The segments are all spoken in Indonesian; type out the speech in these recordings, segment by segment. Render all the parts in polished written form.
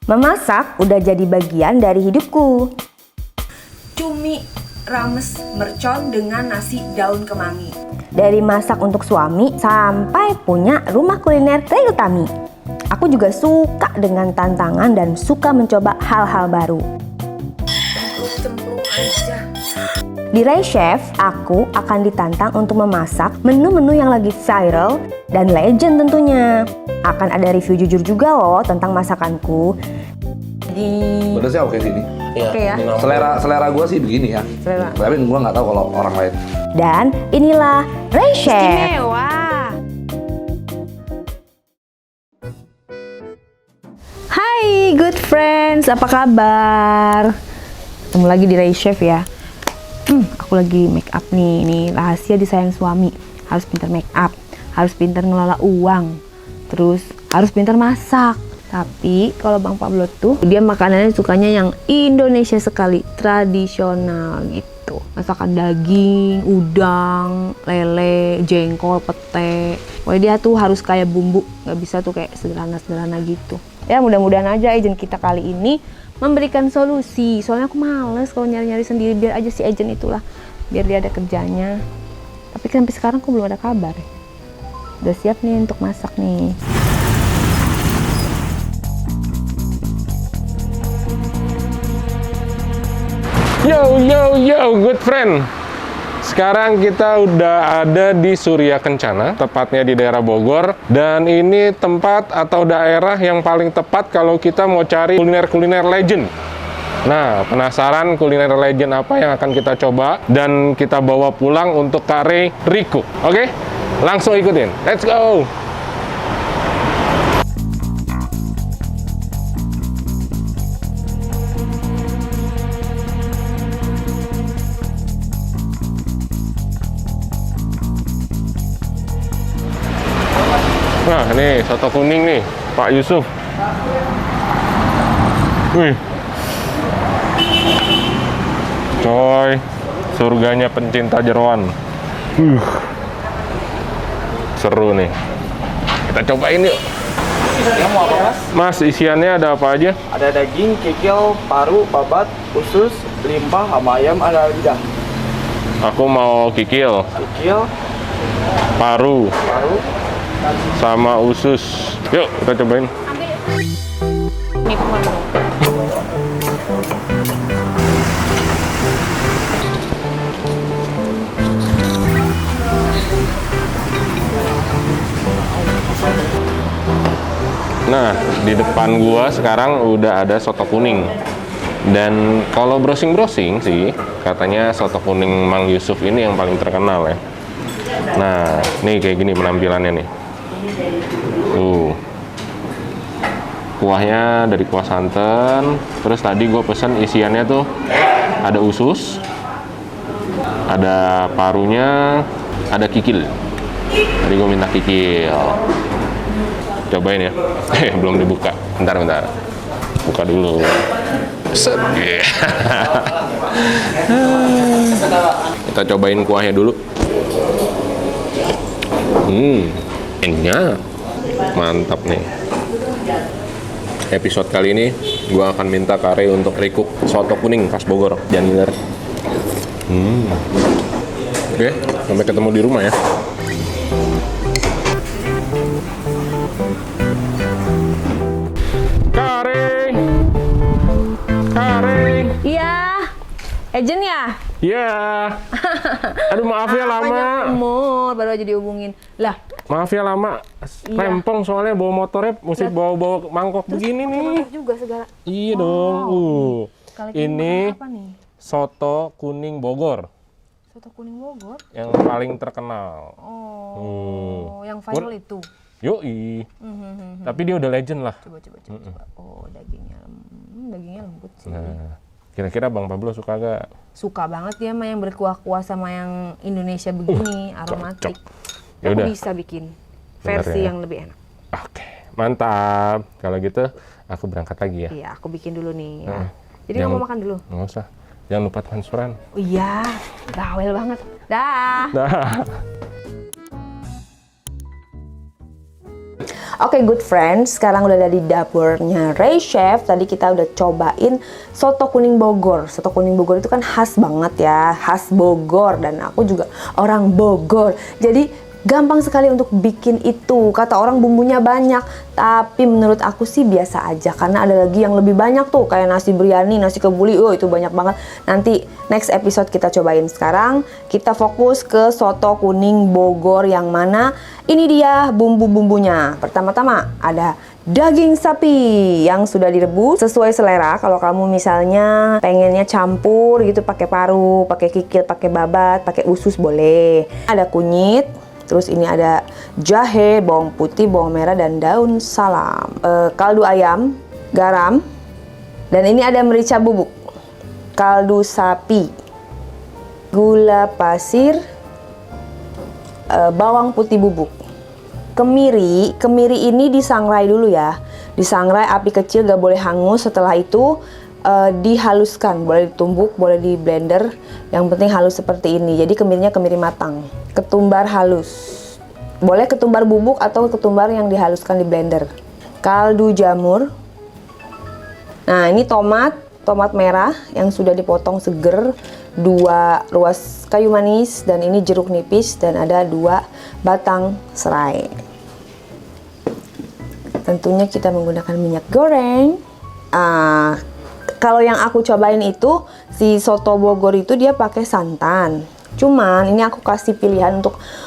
Memasak udah jadi bagian dari hidupku. Cumi, rames, mercon dengan nasi daun kemangi. Dari masak untuk suami sampai punya rumah kuliner Ray Utami. Aku juga suka dengan tantangan dan suka mencoba hal-hal baru. Cemplung aja. Di Ray Chef, aku akan ditantang untuk memasak menu-menu yang lagi viral dan legend tentunya. Akan ada review jujur juga loh tentang masakanku. Pedasnya oke sih ini. Oke ya. Selera gue sih begini ya. Selera. Tapi gue nggak tahu kalau orang lain. Dan inilah Ray Chef. Istimewa. Hai good friends, apa kabar? Ketemu lagi di Ray Chef ya. Aku lagi make up nih. Ini rahasia disayang suami. Harus pintar make up, harus pintar ngelola uang, terus harus pintar masak. Tapi kalau Bang Pablo tuh dia makanannya sukanya yang Indonesia sekali, tradisional gitu. Masakan daging, udang, lele, jengkol, pete. Pokoknya dia tuh harus kayak bumbu, nggak bisa tuh kayak sederhana-sederhana gitu. Ya mudah-mudahan aja agent kita kali ini memberikan solusi. Soalnya aku males kalau nyari-nyari sendiri, biar aja si agent itulah, biar dia ada kerjanya. Tapi sampai sekarang kok belum ada kabar. Udah siap nih untuk masak nih. Yo, good friend. Sekarang kita udah ada di Surya Kencana, tepatnya di daerah Bogor. Dan ini tempat atau daerah yang paling tepat kalau kita mau cari kuliner-kuliner legend. Nah, penasaran kuliner legend apa yang akan kita coba dan kita bawa pulang untuk Kare Riku. Oke? Langsung ikutin. Let's go! Nah, ini soto kuning nih, Pak Yusuf. Wih. Coy, surganya pencinta jeroan. Seru nih. Kita cobain yuk. Isiannya mau apa mas? Mas, isiannya ada apa aja? Ada daging, kikil, paru, babat, usus, limpah, sama ayam, ada lidah. Aku mau kikil, Kikil, paru, paru, sama usus. Yuk, kita cobain. Ini pemotong. Nah, di depan gua sekarang udah ada soto kuning. Dan kalau browsing-browsing sih, katanya soto kuning Mang Yusuf ini yang paling terkenal ya. Nah, nih kayak gini penampilannya nih. Kuahnya dari kuah santan. Terus tadi gue pesen isiannya tuh ada usus, ada parunya, ada kikil. Tadi gue minta kikil. Cobain ya. Belum dibuka. Bentar. Buka dulu. Set. Kita cobain kuahnya dulu. Enak. Mantap nih. Episode kali ini gue akan minta Kare untuk recook soto kuning khas Bogor. Jangan ngiler. Oke, sampai ketemu di rumah ya. Kare. Iya, agent ya? Ya. Aduh maaf ya lama. Umur baru aja dihubungin. Lah, Maaf ya lama. Iya. Rempong soalnya bawa motornya mesti bawa mangkok begini nih. mangkok juga segala. Iya dong. Kali Ini apa nih? soto kuning Bogor Soto kuning Bogor. yang paling terkenal. Oh, yang viral itu. Yoi. Tapi dia udah legend lah. Coba. Oh, dagingnya lembut sih. Nah, kira-kira Bang Pablo suka gak? Suka banget dia sama yang berkuah-kuah sama yang Indonesia begini, aromatik. Ya Aku udah. bisa bikin Bener versi ya? yang lebih enak. Oke, mantap. Kalau gitu aku berangkat lagi ya. Iya, aku bikin dulu nih. Ya. Jadi Jangan- nggak mau makan dulu. Nggak usah. Jangan lupa transferan. Oh, iya, bawel banget. Dah. Nah. Oke, good friends, sekarang udah ada di dapurnya Ray Chef. Tadi kita udah cobain soto kuning Bogor. Soto kuning Bogor itu kan khas banget ya, khas Bogor, dan aku juga orang Bogor. Jadi gampang sekali untuk bikin itu. Kata orang bumbunya banyak, tapi menurut aku sih biasa aja, karena ada lagi yang lebih banyak tuh, kayak nasi biryani, nasi kebuli. Oh, itu banyak banget. Nanti next episode kita cobain. Sekarang kita fokus ke soto kuning Bogor, yang mana ini dia bumbu-bumbunya. Pertama-tama ada daging sapi yang sudah direbus sesuai selera. Kalau kamu misalnya pengennya campur gitu, pakai paru, pakai kikil, pakai babat, pakai usus boleh. Ada kunyit. Terus ini ada jahe, bawang putih, bawang merah, dan daun salam. Kaldu ayam, garam, dan ini ada merica bubuk, kaldu sapi, gula pasir, bawang putih bubuk, kemiri. Kemiri ini disangrai dulu ya. Disangrai api kecil, gak boleh hangus. Setelah itu dihaluskan, boleh ditumbuk, boleh di blender. Yang penting halus seperti ini. Jadi kemirinya kemiri matang. Ketumbar halus, boleh ketumbar bubuk atau ketumbar yang dihaluskan di blender. Kaldu jamur. Nah, ini tomat merah yang sudah dipotong seger, 2 ruas kayu manis, dan ini jeruk nipis, dan ada 2 batang serai. Tentunya kita menggunakan minyak goreng. Kalau yang aku cobain itu, si soto Bogor itu dia pakai santan. Cuman ini aku kasih pilihan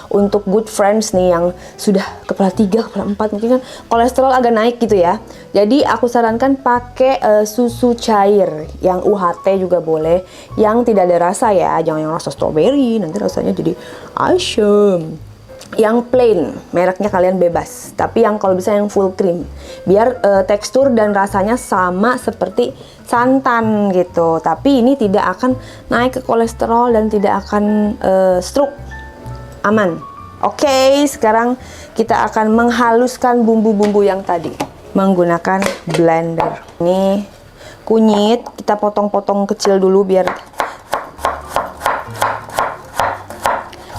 untuk good friends nih yang sudah kepala 3, kepala 4, mungkin kan kolesterol agak naik gitu ya. Jadi aku sarankan pakai susu cair, yang UHT juga boleh, yang tidak ada rasa ya, jangan yang rasa strawberry, nanti rasanya jadi asam. Yang plain, mereknya kalian bebas. Tapi yang kalau bisa yang full cream, biar tekstur dan rasanya sama seperti santan gitu. Tapi ini tidak akan naik ke kolesterol dan tidak akan stroke. Aman. Oke, sekarang kita akan menghaluskan bumbu-bumbu yang tadi menggunakan blender. Ini kunyit kita potong-potong kecil dulu biar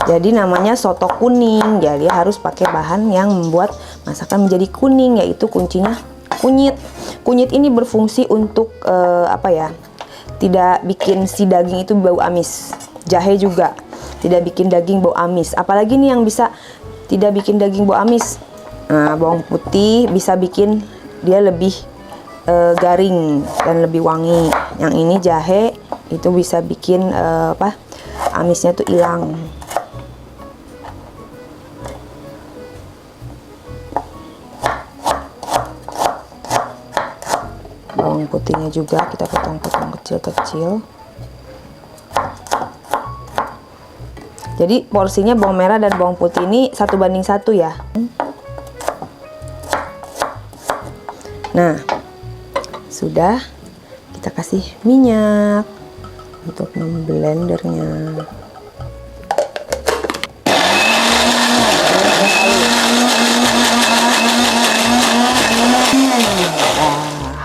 jadi namanya soto kuning. Jadi harus pakai bahan yang membuat masakan menjadi kuning, yaitu kuncinya kunyit. Kunyit ini berfungsi untuk tidak bikin si daging itu bau amis. Jahe juga tidak bikin daging bau amis. Apalagi nih yang bisa tidak bikin daging bau amis. Nah, bawang putih bisa bikin dia lebih garing dan lebih wangi. Yang ini jahe itu bisa bikin amisnya tuh hilang. Bawang putihnya juga kita potong-potong kecil-kecil. Jadi porsinya bawang merah dan bawang putih ini 1:1 ya. Nah, sudah, kita kasih minyak untuk memblendernya.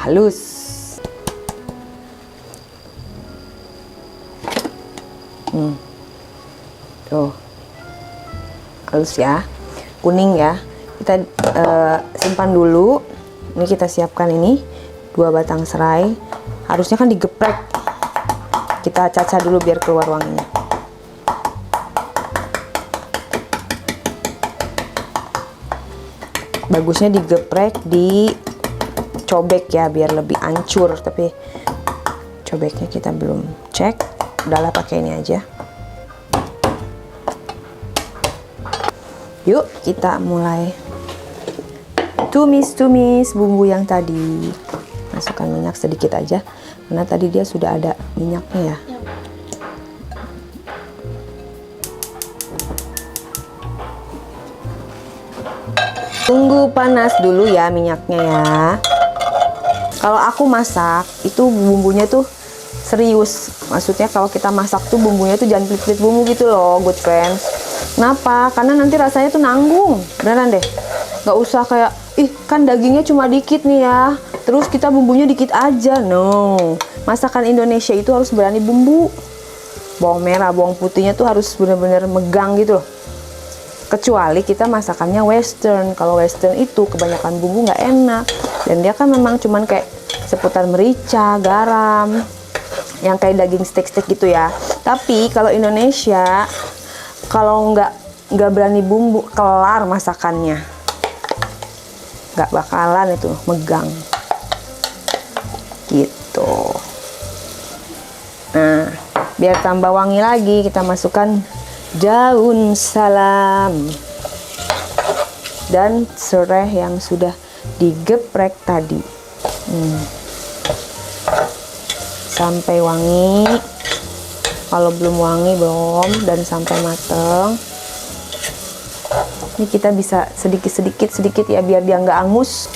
Halus. Tuh, halus ya, kuning ya. Kita simpan dulu. Ini kita siapkan ini 2 batang serai. Harusnya kan digeprek. Kita caca dulu biar keluar wanginya. Bagusnya digeprek, dicobek ya biar lebih hancur. Tapi cobeknya kita belum cek. Udahlah, pakai ini aja. Yuk kita mulai tumis bumbu yang tadi. Masukkan minyak sedikit aja karena tadi dia sudah ada minyaknya ya. Tunggu panas dulu ya minyaknya ya. Kalau aku masak itu bumbunya tuh serius. Maksudnya kalau kita masak tuh bumbunya tuh jangan pelit-pelit bumbu gitu loh, good friends. Kenapa? Karena nanti rasanya tuh nanggung. Beneran deh. Gak usah kayak, ih kan dagingnya cuma dikit nih ya, terus kita bumbunya dikit aja. No. Masakan Indonesia itu harus berani bumbu. Bawang merah, bawang putihnya tuh harus bener-bener megang gitu loh. Kecuali kita masakannya western. Kalau western itu kebanyakan bumbu nggak enak. Dan dia kan memang cuman kayak seputar merica, garam, yang kayak daging steak-steak gitu ya. Tapi kalau Indonesia, kalau nggak berani bumbu, kelar masakannya. Nggak bakalan itu megang. Gitu. Nah, biar tambah wangi lagi, kita masukkan daun salam dan serai yang sudah digeprek tadi. Sampai wangi. Kalau belum wangi belum, dan sampai mateng. Ini kita bisa sedikit ya, biar dia nggak angus.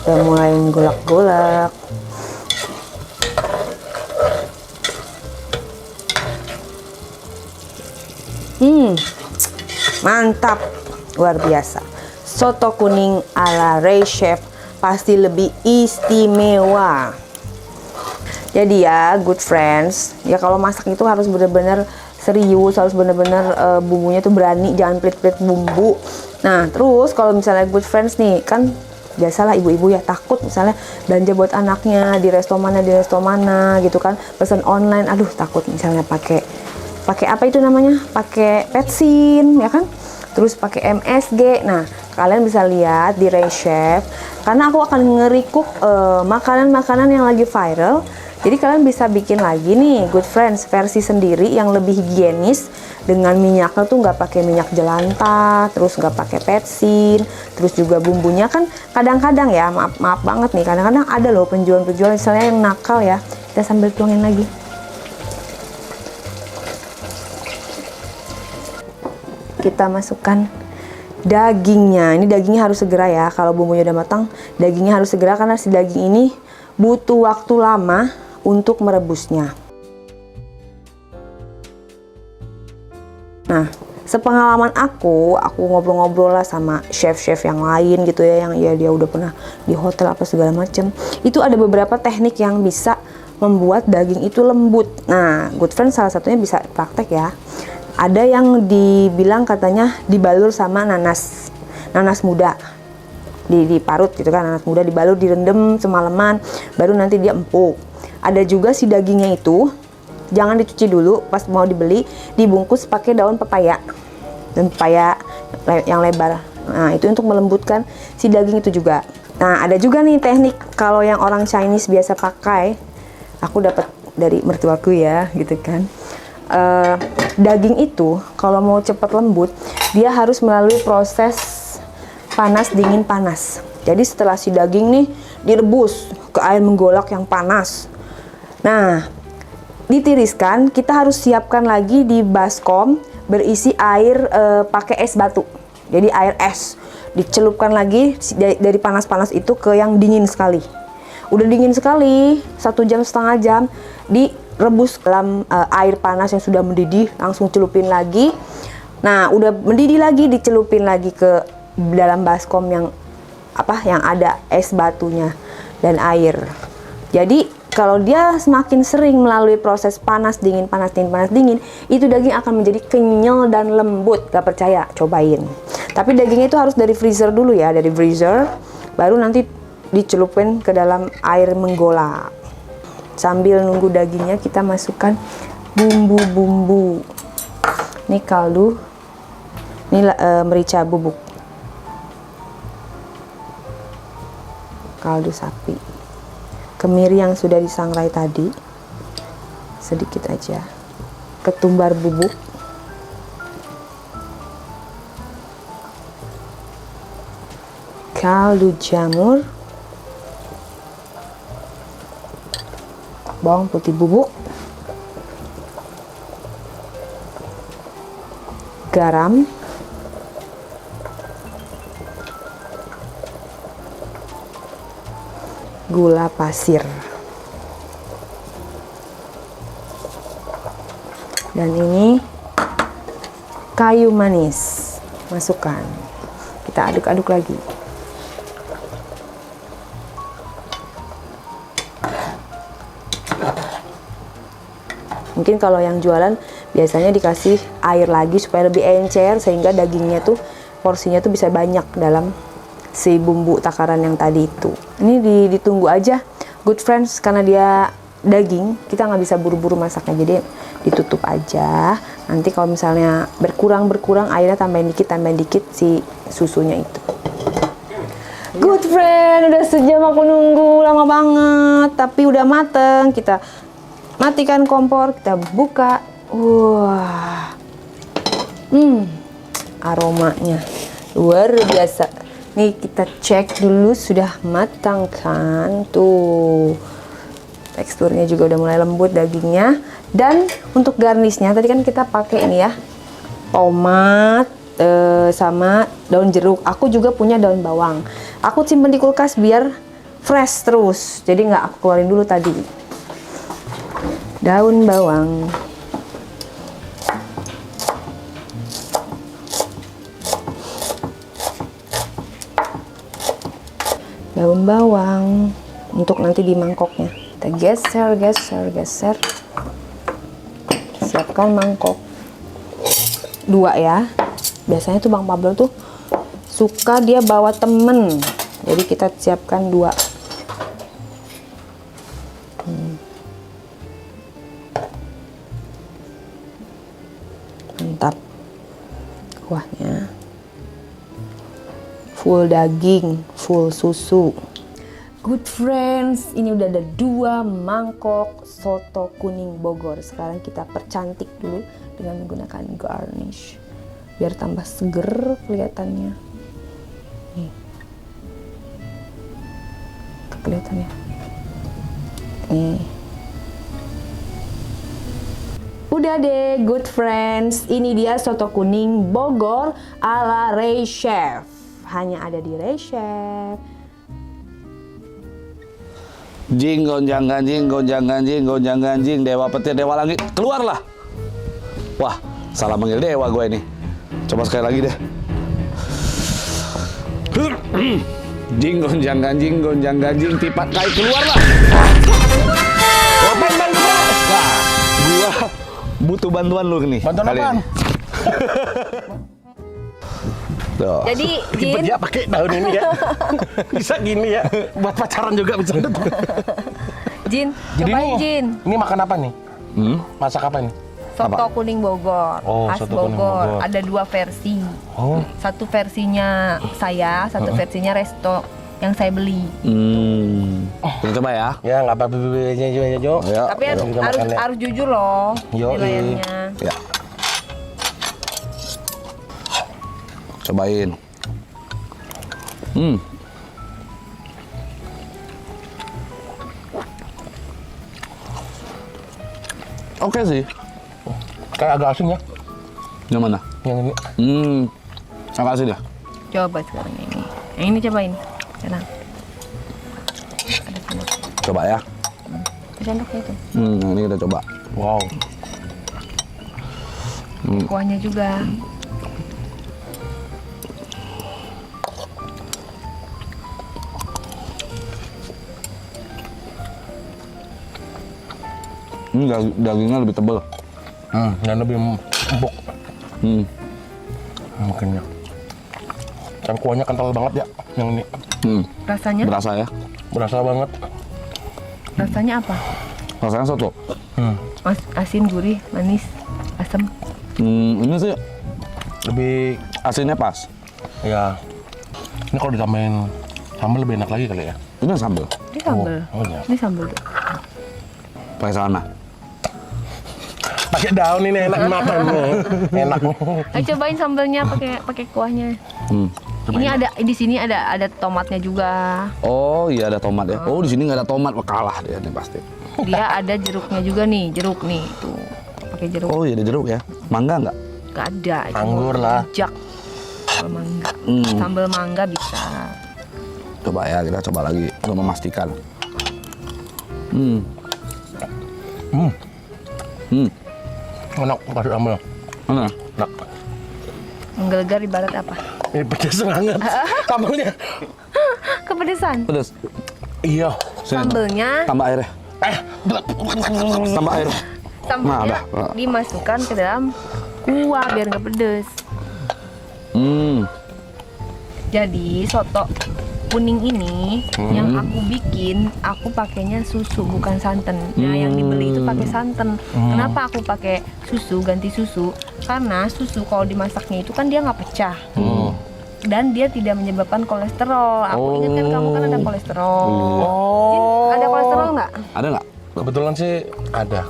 Udah mulai golak-golak. Mantap, luar biasa. Soto kuning ala Ray Chef pasti lebih istimewa. Jadi ya, good friends, ya kalau masak itu harus benar-benar serius, harus benar-benar bumbunya tuh berani, jangan pelit-pelit bumbu. Nah, terus kalau misalnya good friends nih, kan biasalah ibu-ibu ya takut misalnya belanja buat anaknya di resto mana gitu kan, pesan online, aduh takut misalnya pakai apa itu namanya, pakai petsin ya kan, terus pakai MSG. Nah, kalian bisa lihat di Ray Chef, karena aku akan nge-recook makanan-makanan yang lagi viral. Jadi kalian bisa bikin lagi nih good friends versi sendiri yang lebih higienis, dengan minyaknya tuh nggak pakai minyak jelantah, terus nggak pakai petsin, terus juga bumbunya kan kadang-kadang ya, maaf banget nih, kadang-kadang ada loh penjual-penjual misalnya yang nakal ya. Kita sambil tuangin lagi. Kita masukkan dagingnya. Ini dagingnya harus segera ya, kalau bumbunya udah matang dagingnya harus segera, karena si daging ini butuh waktu lama untuk merebusnya. Nah, sepengalaman aku ngobrol-ngobrol lah sama chef-chef yang lain gitu ya, yang ya dia udah pernah di hotel apa segala macem. Itu ada beberapa teknik yang bisa membuat daging itu lembut. Nah, good friend salah satunya bisa praktek ya. Ada yang dibilang katanya dibalur sama nanas muda, diparut gitu kan, nanas muda dibalur, direndam semalaman, baru nanti dia empuk. Ada juga si dagingnya itu jangan dicuci dulu, pas mau dibeli dibungkus pakai daun pepaya, dan pepaya yang lebar. Nah, itu untuk melembutkan si daging itu juga. Nah, ada juga nih teknik kalau yang orang Chinese biasa pakai, aku dapat dari mertuaku ya gitu kan. Daging itu kalau mau cepat lembut, dia harus melalui proses panas dingin panas. Jadi setelah si daging nih direbus ke air menggolak yang panas, nah ditiriskan, kita harus siapkan lagi di baskom berisi air pakai es batu. Jadi air es dicelupkan lagi dari panas-panas itu ke yang dingin sekali. Udah dingin sekali, 1,5 jam direbus dalam air panas yang sudah mendidih, langsung celupin lagi. Nah, udah mendidih lagi, dicelupin lagi ke dalam baskom yang ada es batunya dan air. Jadi kalau dia semakin sering melalui proses panas dingin, itu daging akan menjadi kenyal dan lembut. Gak percaya, cobain. Tapi dagingnya itu harus dari freezer dulu ya, dari freezer, baru nanti dicelupin ke dalam air menggolak. Sambil nunggu dagingnya, kita masukkan bumbu-bumbu. Ini kaldu, ini merica bubuk, kaldu sapi, kemiri yang sudah disangrai tadi, sedikit aja, ketumbar bubuk, kaldu jamur, bawang putih bubuk, garam, gula pasir, dan ini kayu manis. Masukkan, kita aduk-aduk lagi. Mungkin kalau yang jualan biasanya dikasih air lagi supaya lebih encer sehingga dagingnya tuh porsinya tuh bisa banyak dalam si bumbu takaran yang tadi itu. Ini ditunggu aja, good friends, karena dia daging, kita nggak bisa buru-buru masaknya, jadi ditutup aja. Nanti kalau misalnya berkurang airnya tambahin dikit si susunya itu. Good friend, udah sejam aku nunggu, lama banget, tapi udah mateng. Kita matikan kompor, kita buka. Wah, aromanya luar biasa. Nih kita cek dulu sudah matang kan, tuh. Teksturnya juga udah mulai lembut dagingnya. Dan untuk garnisnya tadi kan kita pakai ini ya, tomat sama daun jeruk. Aku juga punya daun bawang. Aku simpen di kulkas biar fresh terus. Jadi nggak aku keluarin dulu tadi. Daun bawang. Daun bawang untuk nanti di mangkoknya. Kita geser. Siapkan mangkok 2 ya. Biasanya tuh Bang Pablo tuh suka dia bawa temen, jadi kita siapkan 2. Mantap. Kuahnya full daging, full susu. Good friends, ini udah ada 2 mangkok soto kuning Bogor. Sekarang kita percantik dulu dengan menggunakan garnish biar tambah seger kelihatannya. Nih, kelihatannya. Nih, udah deh good friends. Ini dia soto kuning Bogor ala Ray Chef. Hanya ada di Ray Chef. Jing gonjang ganjing, dewa petir, dewa langit, keluarlah. Wah, salah manggil dewa gue ini. Coba sekali lagi deh. Jing gonjang ganjing, tipat kai, keluarlah. Bang, wah, gua butuh bantuan lu nih. Bantuan apaan? Tuh. Jadi Tipe Jin, dia pakai daun ini ya. Bisa gini ya. Buat pacaran juga bisa. Jin, Jadi cobain nih, Jin. ini makan apa nih? Masak apa ini? Soto kuning Bogor, Oh, khas soto kuning Bogor. Bogor. Ada 2 versi. Oh, Satu versinya saya, satu versinya resto yang saya beli. Kita coba ya. ya nggak apa-apa Jo. Ya. Tapi harus, kita makan ya. harus jujur loh Yoi. nilainya. Ya. Cobain. Oke sih. Kayak agak asin ya. Yang mana? Yang ini. Agak asin ya? Coba sekarang ini. Yang ini cobain. Sekarang. Coba ya. Sendoknya itu. Yang ini kita coba. Wow. Kuahnya juga. Ini dagingnya lebih tebal. Dan lebih empuk. Makanya. Dan kuahnya kental banget ya. Yang ini. Rasanya? Berasa ya? Berasa banget. Rasanya apa? Rasanya soto. Asin, gurih, manis, asam. Ini sih Lebih asinnya pas. ya. Ini kalau ditambahin sambal lebih enak lagi kali ya. Ini sambal. Ini sambal. Oh, iya. Ini sambal tuh. Pakai sana. Pakai daun ini enak dimakan. Enak. Ayo cobain sambalnya pakai kuahnya. Ini ada di sini ada tomatnya juga. Oh iya ada tomat ya. Oh di sini nggak ada tomat, wah, kalah dia nih pasti. Dia ada jeruknya juga nih, jeruk nih tuh. Pakai jeruk. Oh iya ada jeruk ya. Mangga nggak? Gak ada. itu Anggur lah. Jak. Sambal mangga. Sambal mangga bisa. Coba ya kita coba lagi untuk memastikan. Enak kasih sambal. Mana? Enak. Menggelegar ibarat apa? Ini pedas banget. Sambalnya. Kepedesan. Pedas. Iya. Sini. Sambalnya Tambah airnya. Tambah air. Sambalnya Nah, dimasukkan ke dalam kuah biar nggak pedes. Jadi soto kuning ini yang aku bikin, aku pakainya susu bukan santan. Nah, yang dibeli itu pakai santan. Kenapa aku pakai susu, ganti susu? Karena susu kalau dimasaknya itu kan dia nggak pecah. Dan dia tidak menyebabkan kolesterol. Aku ingat kan kamu kan ada kolesterol. Jin, ada kolesterol nggak? Ada nggak? Kebetulan sih ada.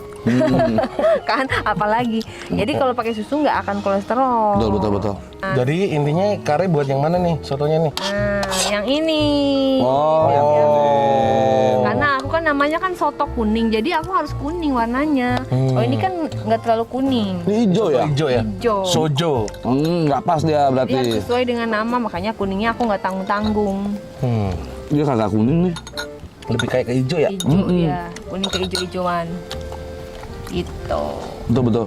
Kan apalagi. Jadi kalau pakai susu nggak akan kolesterol. Betul. Jadi intinya kare buat yang mana nih sotonya nih? Nah, yang ini. Oh, Karena aku kan namanya kan soto kuning, jadi aku harus kuning warnanya. Oh ini kan nggak terlalu kuning, ini hijau ya? Hijau ya? hijau. Sojo. Nggak pas dia Dia berarti. sesuai dengan nama, makanya kuningnya aku nggak tanggung-tanggung. Dia kagak kuning nih. Lebih kayak ke hijau ya? Hijau ya, kuning kehijau-hijauan. Gitu. Betul.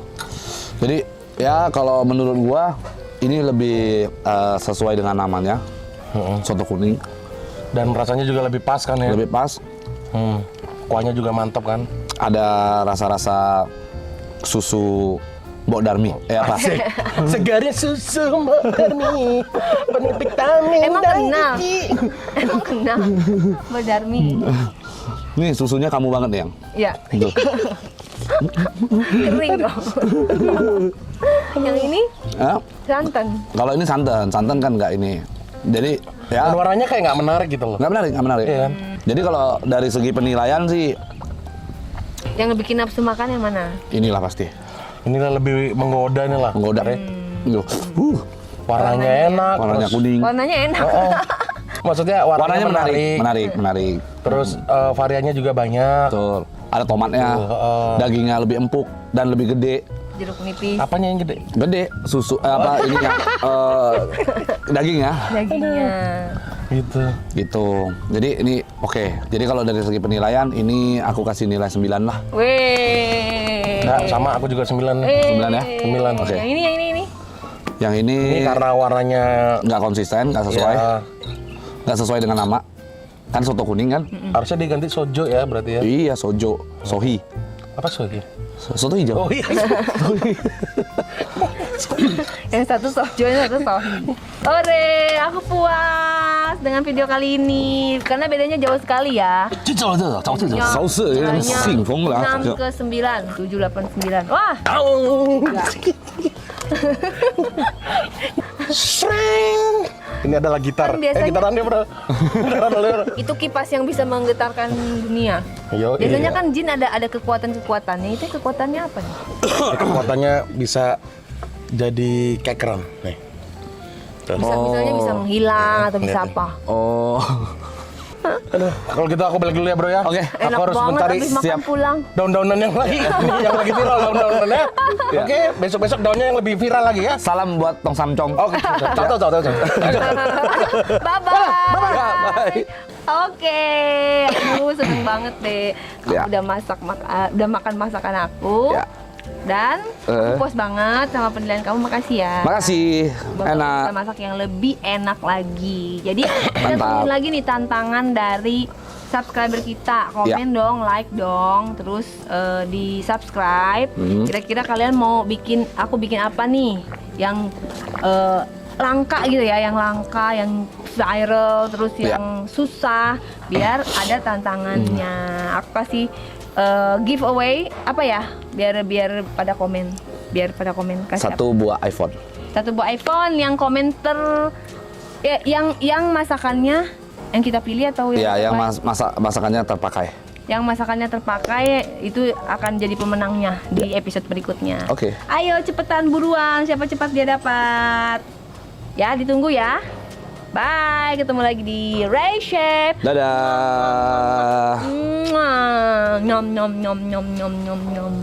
Jadi ya kalau menurut gua ini lebih sesuai dengan namanya. Soto kuning. Dan rasanya juga lebih pas kan ya? Lebih pas. Kuahnya juga mantap kan? Ada rasa-rasa susu Mbok Darmi. Apa? Segarnya susu Mbak Darmi. Penuh vitamin Emang dan kenal? gizi. Emang kenal, Mbak Darmi? Nih susunya kamu banget nih yang. Ya, Tuh. kering dong. Yang ini Ya, santan. kalau ini santan kan nggak ini. Jadi ya Dan warnanya kayak nggak menarik gitu loh. nggak menarik. Iya kan? Jadi kalau dari segi penilaian sih Yang bikin nafsu makan yang mana? inilah pasti Inilah lebih menggoda nih lah. menggoda. Yo, Warnanya enak. warnanya terus- kuning. Warnanya enak. Maksudnya warnanya Menarik. Terus variannya juga banyak. Betul. Ada tomatnya, dagingnya lebih empuk dan lebih gede. Jeruk nipis, Apanya yang gede? Gede, susu ininya dagingnya dagingnya. gitu. Jadi ini oke. Jadi kalau dari segi penilaian ini aku kasih nilai 9 lah. Weh. Nah, sama aku juga 9 nih. 9 ya? 9. Oke. Yang ini. Yang ini Ini karena warnanya nggak konsisten, nggak sesuai, ya, nggak sesuai dengan nama. Kan soto kuning kan? harusnya diganti sojo ya berarti ya. Iya, sojo, sohi, Apa sojo? soto hijau. Oh iya. Yang satu sojo, yang satu sohi. Ore, aku puas dengan video kali ini karena bedanya jauh sekali ya. Sauce ya, singfong lah. 6 ke 9, 7, 8, 9. Wah, Sreng. Ini adalah gitar. Kan biasanya- Gitarannya bro. itu kipas yang bisa menggetarkan dunia. Yo, Biasanya iya. kan jin ada kekuatan-kekuatannya. Itu kekuatannya apa nih? Kekuatannya bisa jadi kayak keran. Nih. Misalnya bisa menghilang atau bisa lihat nih. apa? Oh, Aduh, kalau gitu aku balik dulu ya bro ya. Oke. Enak Aku harus banget mencari habis makan siap. pulang. daun-daunan yang lagi. Ini yang lagi viral daun-daunannya. Oke, besok-besok daunnya yang lebih viral lagi ya. salam buat Tong Samcong. Oke, tahu. Bye-bye. Bye. Oke, aduh seneng banget deh. Kamu Ya. udah makan masakan aku. Ya. Dan aku puas banget sama penilaian kamu, makasih ya. Makasih. Bapak Enak. bisa masak yang lebih enak lagi. Jadi kita Mantap. tungguin lagi nih tantangan dari subscriber kita. Komen Ya. dong, like dong, terus di subscribe. Kira-kira kalian mau aku bikin apa nih yang langka gitu ya, yang langka, yang viral, terus Ya. yang susah, biar ada tantangannya. Aku kasih giveaway apa ya? Biar pada komen, kasih apa? Satu buah iPhone. Satu buah iPhone yang komentar ya, yang masakannya yang kita pilih atau Ya, yang lain? masakannya terpakai. Yang masakannya terpakai itu akan jadi pemenangnya di episode berikutnya. Oke. Ayo cepetan buruan, siapa cepat dia dapat. Ya, ditunggu ya. Bye, ketemu lagi di Ray Chef. Dadah. Mwah. Nyom nyom nyom nyom nyom nyom nyom.